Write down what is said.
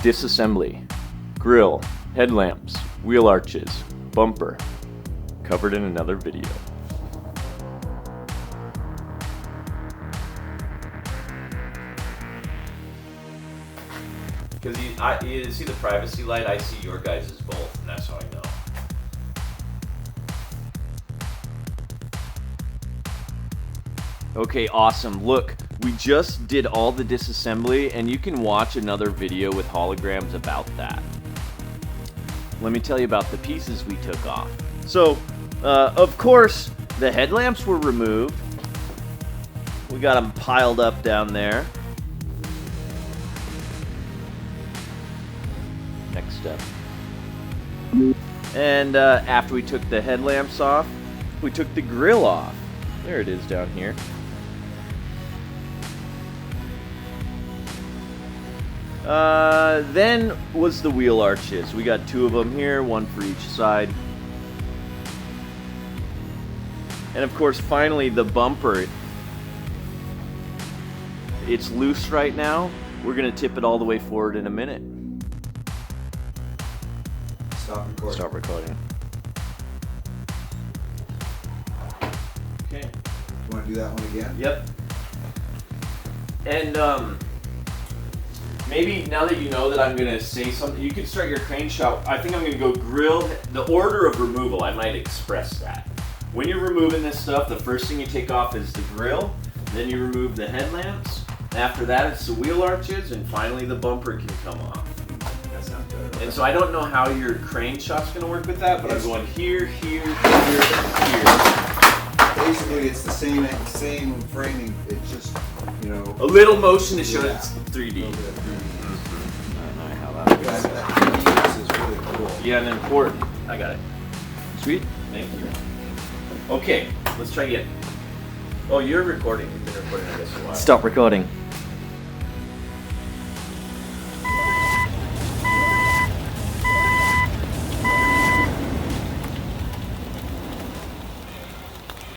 disassembly, grill, headlamps, wheel arches, bumper, covered in another video. Because you see the privacy light, I see your guys' both, and that's how I know. Okay, awesome. Look, we just did all the disassembly, and you can watch another video with holograms about that. Let me tell you about the pieces we took off. So, of course, the headlamps were removed. We got them piled up down there. Next step. And after we took the headlamps off, we took the grill off. There it is down here. Then was the wheel arches. We got 2 of them here, 1 for each side. And of course, finally, the bumper. It's loose right now. We're gonna tip it all the way forward in a minute. Stop recording. Stop recording. Okay. You want to do that one again? Yep. And maybe now that you know that I'm gonna say something, you can start your crane shot. I think I'm gonna go grill. The order of removal, I might express that. When you're removing this stuff, the first thing you take off is the grill. Then you remove the headlamps. After that, it's the wheel arches, and finally the bumper can come off. That sounds better. And so I don't know how your crane shot's gonna work with that, but I'm going here, here, here, here. Basically, it's the same framing. It's just, A little motion to show it's 3D. A little bit of 3D. I don't know how that works. That 3D is really cool. Yeah, and important. I got it. Sweet. Thank you. Okay, let's try again. Oh, you're recording. You've been recording, I guess, a while. Stop recording.